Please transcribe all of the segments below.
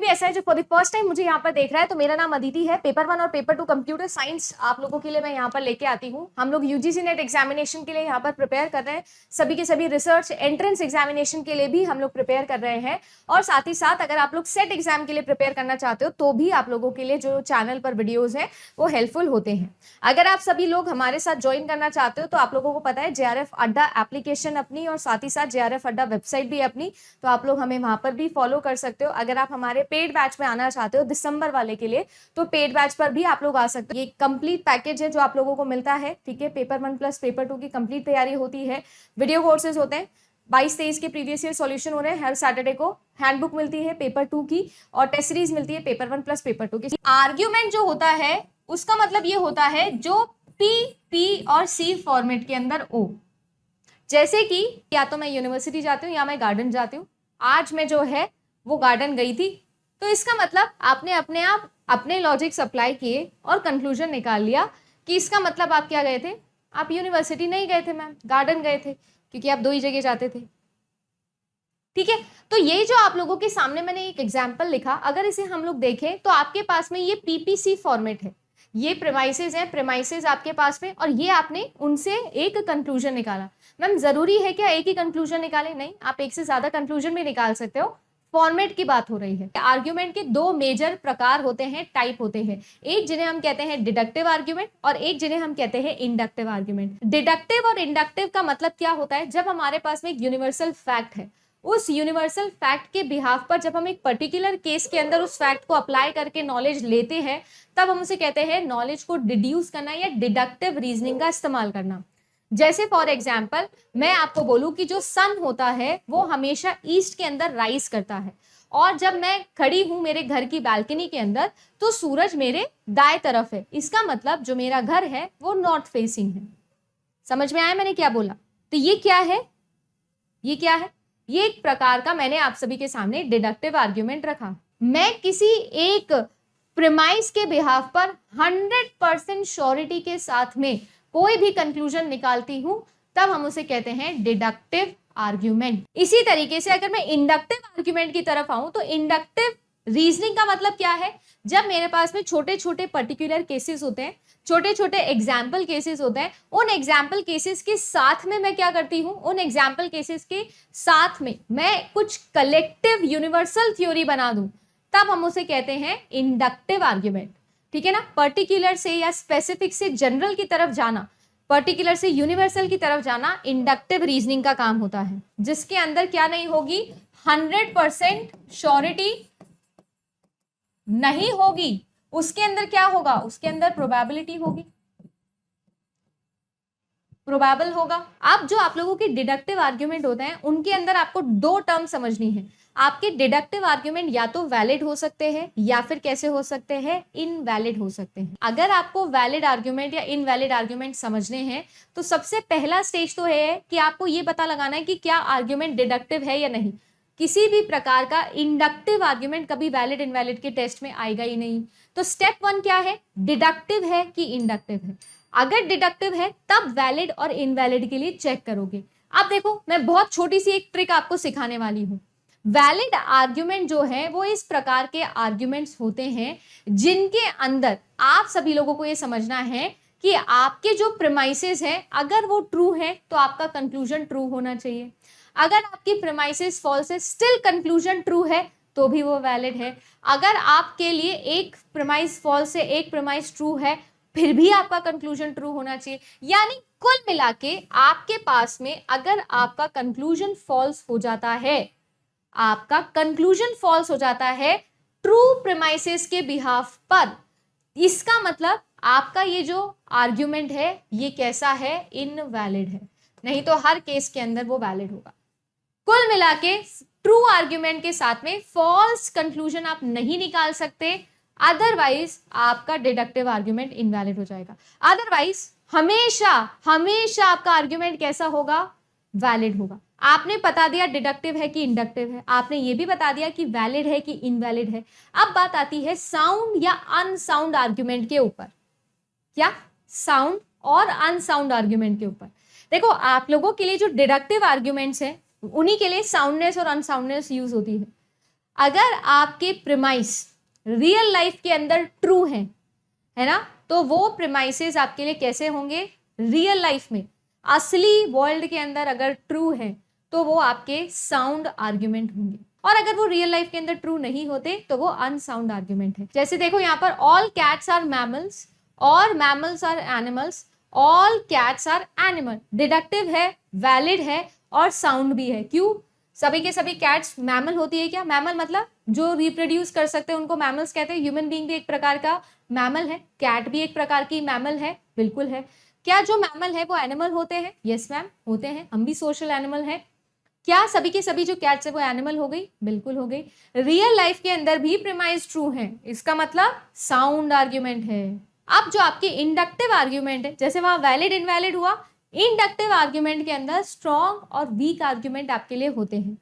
भी ऐसा है जो फॉर द फर्स्ट टाइम मुझे यहाँ पर देख रहा है, तो मेरा नाम अदिति है। पेपर 1 और पेपर 2 कंप्यूटर साइंस आप लोगों के लिए मैं यहाँ पर लेके आती हूँ। हम लोग यूजीसी नेट एग्जामिनेशन के लिए यहाँ पर प्रिपेयर कर रहे हैं, सभी के सभी रिसर्च एंट्रेंस एग्जामिनेशन के लिए भी हम लोग प्रिपेयर कर रहे हैं, और साथ ही साथ अगर आप लोग सेट एग्जाम के लिए प्रिपेयर करना चाहते हो तो भी आप लोगों के लिए जो चैनल पर वीडियोज है वो हेल्पफुल होते हैं। अगर आप सभी लोग हमारे साथ ज्वाइन करना चाहते हो तो आप लोगों को पता है जेआरएफ अड्डा एप्लीकेशन अपनी और साथ ही साथ जेआरएफ अड्डा वेबसाइट भी अपनी, तो आप लोग हमें वहां पर भी फॉलो कर सकते हो। अगर आप हमारे पेड बैच में आना चाहते हो दिसंबर वाले के लिए तो पेड बैच पर भी आप लोग आ सकते हो। ये कंप्लीट पैकेज है जो आप लोगों को मिलता है, ठीक है। पेपर 1 प्लस पेपर 2 की कंप्लीट तैयारी होती है, वीडियो कोर्सेज होते हैं, 22-23 के प्रीवियस ईयर सॉल्यूशन हो रहे हैं, हर सैटरडे को हैंडबुक मिलती है पेपर 2 की और टेस्ट सीरीज मिलती है पेपर 1 प्लस पेपर 2 की। आर्ग्यूमेंट जो होता है उसका मतलब ये होता है जो पी और सी फॉर्मेट के अंदर ओ, जैसे कि या तो मैं यूनिवर्सिटी जाती हूँ या मैं गार्डन जाती हूँ। आज मैं जो है वो गार्डन गई थी, तो इसका मतलब आपने अपने आप अपने लॉजिक्स अप्लाई किए और कंक्लूजन निकाल लिया कि इसका मतलब आप क्या गए थे, आप यूनिवर्सिटी नहीं गए थे मैम, गार्डन गए थे, क्योंकि आप 2 ही जगह जाते थे, ठीक है। तो ये जो आप लोगों के सामने मैंने एक एग्जाम्पल लिखा, अगर इसे हम लोग देखें तो आपके पास में ये पीपीसी फॉर्मेट है, ये प्रेमाइसेस हैं, प्रेमाइसेस आपके पास में, और ये आपने उनसे एक कंक्लूजन निकाला। मैम जरूरी है क्या एक ही कंक्लूजन निकाले? नहीं, आप एक से ज्यादा कंक्लूजन भी निकाल सकते हो। फॉर्मेट की बात हो रही है। आर्ग्यूमेंट के 2 मेजर प्रकार होते हैं, टाइप होते हैं, एक जिन्हें हम कहते हैं डिडक्टिव आर्ग्यूमेंट और एक जिन्हें हम कहते हैं इंडक्टिव आर्ग्यूमेंट। डिडक्टिव और इंडक्टिव का मतलब क्या होता है? जब हमारे पास में एक यूनिवर्सल फैक्ट है, उस यूनिवर्सल फैक्ट के बिहाफ पर जब हम एक पर्टिकुलर केस के अंदर उस फैक्ट को अप्लाई करके नॉलेज लेते हैं, तब हम उसे कहते हैं नॉलेज को डिड्यूस करना या डिडक्टिव रीजनिंग का इस्तेमाल करना। जैसे फॉर एग्जाम्पल मैं आपको बोलूं कि जो सन होता है वो हमेशा ईस्ट के अंदर राइज करता है, और जब मैं खड़ी हूं मेरे घर की बालकनी के अंदर तो सूरज मेरे दाएं तरफ है, इसका मतलब जो मेरा घर है वो नॉर्थ फेसिंग है। समझ में आया मैंने क्या बोला? तो ये क्या है, ये क्या है? ये एक प्रकार का मैंने आप सभी के सामने डिडक्टिव आर्ग्यूमेंट रखा। मैं किसी एक प्रीमाइस के बिहाफ पर 100% श्योरिटी के साथ में कोई भी कंक्लूजन निकालती हूं, तब हम उसे कहते हैं डिडक्टिव आर्ग्यूमेंट। इसी तरीके से अगर मैं इंडक्टिव आर्ग्यूमेंट की तरफ आऊं तो इंडक्टिव रीजनिंग का मतलब क्या है? जब मेरे पास में छोटे छोटे पर्टिकुलर केसेस होते हैं, छोटे छोटे एग्जाम्पल केसेस होते हैं, उन एग्जाम्पल केसेस के साथ में मैं क्या करती हूं, उन एग्जाम्पल केसेस के साथ में मैं कुछ कलेक्टिव यूनिवर्सल थ्योरी बना दूं, तब हम उसे कहते हैं इंडक्टिव आर्ग्यूमेंट, ठीक है ना। पर्टिकुलर से या स्पेसिफिक से जनरल की तरफ जाना, पर्टिकुलर से यूनिवर्सल की तरफ जाना इंडक्टिव रीजनिंग का काम होता है, जिसके अंदर क्या नहीं होगी, 100% श्योरिटी नहीं होगी। उसके अंदर क्या होगा, उसके अंदर प्रोबेबिलिटी होगी, प्रोबेबल होगा। अब जो आप लोगों के डिडक्टिव आर्ग्यूमेंट होते हैं उनके अंदर आपको 2 टर्म समझनी है। आपके डिडक्टिव आर्ग्यूमेंट या तो वैलिड हो सकते हैं या फिर कैसे हो सकते हैं, इनवैलिड हो सकते हैं। अगर आपको वैलिड आर्ग्यूमेंट या इनवैलिड आर्ग्यूमेंट समझने हैं तो सबसे पहला स्टेज तो है कि आपको ये पता लगाना है कि क्या आर्ग्यूमेंट डिडक्टिव है या नहीं। किसी भी प्रकार का इंडक्टिव आर्ग्यूमेंट कभी वैलिड इनवैलिड के टेस्ट में आएगा ही नहीं। तो स्टेप 1 क्या है, डिडक्टिव है कि इंडक्टिव है। अगर डिडक्टिव है तब वैलिड और इनवैलिड के लिए चेक करोगे। अब देखो मैं बहुत छोटी सी एक ट्रिक आपको सिखाने वाली हूं। वैलिड आर्ग्यूमेंट जो है वो इस प्रकार के आर्ग्यूमेंट्स होते हैं जिनके अंदर आप सभी लोगों को ये समझना है कि आपके जो प्रीमाइसेस हैं अगर वो ट्रू है तो आपका कंक्लूजन ट्रू होना चाहिए। अगर आपकी प्रीमाइसेस फॉल्स है स्टिल कंक्लूजन ट्रू है तो भी वो वैलिड है। अगर आपके लिए एक प्रीमाइस फॉल्स है एक प्रीमाइस ट्रू है फिर भी आपका कंक्लूजन ट्रू होना चाहिए। यानी कुल मिला के आपके पास में अगर आपका कंक्लूजन फॉल्स हो जाता है, आपका कंक्लूजन फॉल्स हो जाता है ट्रू प्रीमाइसेस के बिहाफ पर, इसका मतलब आपका ये जो आर्ग्यूमेंट है ये कैसा है, इनवैलिड है। नहीं तो हर केस के अंदर वो वैलिड होगा। कुल मिला के ट्रू आर्ग्यूमेंट के साथ में फॉल्स कंक्लूजन आप नहीं निकाल सकते, अदरवाइज आपका डिडक्टिव आर्ग्यूमेंट इनवैलिड हो जाएगा। अदरवाइज हमेशा हमेशा आपका आर्ग्यूमेंट कैसा होगा, वैलिड होगा। आपने बता दिया डिडक्टिव है कि इंडक्टिव है, आपने ये भी बता दिया कि वैलिड है कि इनवैलिड है। अब बात आती है साउंड या अनसाउंड आर्ग्यूमेंट के ऊपर। क्या, साउंड और अनसाउंड आर्ग्यूमेंट के ऊपर। देखो आप लोगों के लिए जो डिडक्टिव आर्ग्यूमेंट्स हैं उन्हीं के लिए साउंडनेस और अनसाउंडनेस यूज होती है। अगर आपके प्रिमाइस रियल लाइफ के अंदर ट्रू है ना, तो वो प्रिमाइसेस आपके लिए कैसे होंगे, रियल लाइफ में असली वर्ल्ड के अंदर अगर ट्रू है तो वो आपके साउंड आर्ग्यूमेंट होंगे, और अगर वो रियल लाइफ के अंदर ट्रू नहीं होते तो वो अनसाउंड आर्ग्यूमेंट है। जैसे देखो यहाँ पर ऑल कैट्स आर मैमल्स और mammals are animals, all cats are animal, deductive है, वैलिड है और साउंड भी है। क्यों? सभी के सभी कैट्स मैमल होती है क्या? मैमल मतलब जो रिप्रोड्यूस कर सकते हैं उनको मैमल्स कहते हैं। ह्यूमन बीइंग भी एक प्रकार का मैमल है, कैट भी एक प्रकार की मैमल है, बिल्कुल है। क्या जो मैमल है वो एनिमल होते हैं? यस मैम होते हैं, हम भी सोशल एनिमल है। क्या सभी के सभी जो कैट्स है वो एनिमल हो गई? बिल्कुल हो गई। रियल लाइफ के अंदर भी प्रीमाइज ट्रू है, इसका मतलब साउंड आर्ग्यूमेंट है। अब जो आपके इंडक्टिव आर्ग्यूमेंट है, जैसे वहां वैलिड इनवैलिड हुआ, इंडक्टिव आर्ग्यूमेंट के अंदर स्ट्रॉन्ग और वीक आर्ग्यूमेंट आपके लिए होते हैं।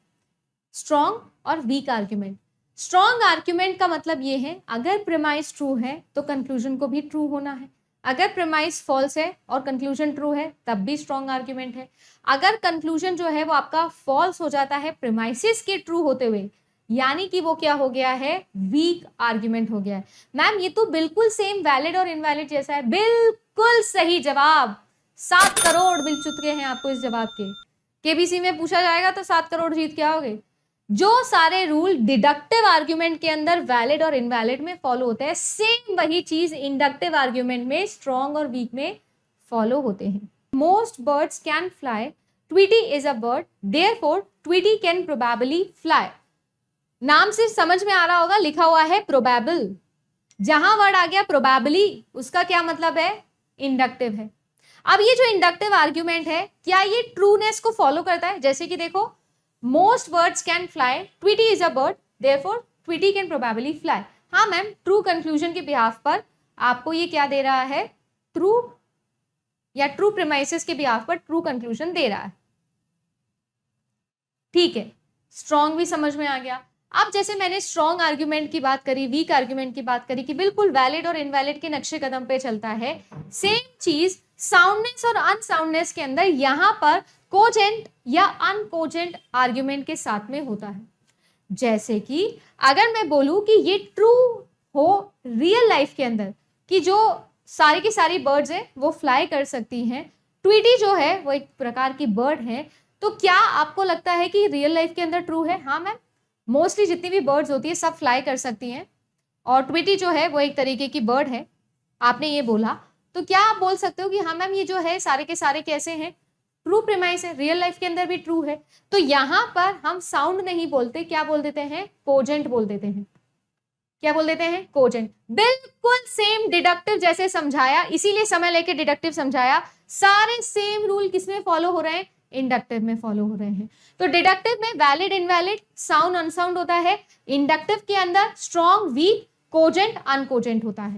स्ट्रॉन्ग और वीक आर्ग्यूमेंट। स्ट्रॉन्ग आर्ग्यूमेंट का मतलब ये है, अगर प्रीमाइज ट्रू है तो कंक्लूजन को भी ट्रू होना है, अगर प्रीमाइज फॉल्स है और कंक्लूजन ट्रू है तब भी स्ट्रॉन्ग आर्ग्यूमेंट है। अगर कंक्लूजन जो है वो आपका फॉल्स हो जाता है प्रीमाइसिस के ट्रू होते हुए, यानी कि वो क्या हो गया है, वीक आर्ग्यूमेंट हो गया है। मैम ये तो बिल्कुल सेम वैलिड और इनवैलिड जैसा है। बिल्कुल सही जवाब, 7 करोड़ मिल चुके हैं आपको इस जवाब के। केबीसी में पूछा जाएगा तो 7 करोड़ जीत के आओगे। जो सारे रूल डिडक्टिव आर्ग्यूमेंट के अंदर वैलिड और इनवैलिड में फॉलो होते हैं, सेम वही चीज इंडक्टिव आर्ग्यूमेंट में स्ट्रॉन्ग और वीक में फॉलो होते हैं। Most birds can fly, Tweety is a bird, therefore Tweety can probably fly. नाम से समझ में आ रहा होगा, लिखा हुआ है प्रोबेबल, जहां वर्ड आ गया प्रोबेबली उसका क्या मतलब है, इंडक्टिव है। अब ये जो इंडक्टिव आर्ग्यूमेंट है क्या ये ट्रूनेस को फॉलो करता है? जैसे कि देखो, most birds can fly, Tweety is a bird, therefore Tweety can probably fly. हाँ मैम, ट्रू कंक्लूजन के बिहाफ पर आपको ये क्या दे रहा है, ट्रू या ट्रू प्रीमाइसेस के बिहाफ पर ट्रू कंक्लूजन दे रहा है। ठीक है, स्ट्रॉन्ग भी समझ में आ गया। अब जैसे मैंने स्ट्रॉन्ग आर्ग्यूमेंट की बात करी, वीक आर्ग्यूमेंट की बात करी कि बिल्कुल वैलिड और इनवैलिड के नक्शे कदम पे चलता है, सेम चीज साउंडनेस और अनसाउंडनेस के अंदर यहां पर कोजेंट या अनकोजेंट आर्ग्यूमेंट के साथ में होता है। जैसे कि अगर मैं बोलूं कि ये ट्रू हो रियल लाइफ के अंदर कि जो सारी की सारी बर्ड्स है वो फ्लाई कर सकती हैं, ट्वीटी जो है वो एक प्रकार की बर्ड है, तो क्या आपको लगता है कि रियल लाइफ के अंदर ट्रू है? हाँ मैम, मोस्टली जितनी भी बर्ड्स होती है सब फ्लाई कर सकती हैं, और ट्वीटी जो है वो एक तरीके की बर्ड है, आपने ये बोला, तो क्या आप बोल सकते हो कि हाँ मैम ये जो है सारे के सारे कैसे हैं, ट्रू प्रीमाइस है, रियल लाइफ के अंदर भी ट्रू है। तो यहां पर हम साउंड नहीं बोलते, क्या बोल देते हैं, कोजेंट बोल देते हैं। क्या बोल देते हैं, कोजेंट। बिल्कुल सेम डिडक्टिव जैसे समझाया, इसीलिए समय लेके डिडक्टिव समझाया, सारे सेम रूल किसमें फॉलो हो रहे हैं, इंडक्टिव में फॉलो हो रहे हैं। तो डिडक्टिव में वैलिड इनवैलिड, साउंड अनसाउंड होता है, इंडक्टिव के अंदर स्ट्रॉन्ग वीक, कोजेंट अनकोजेंट होता है।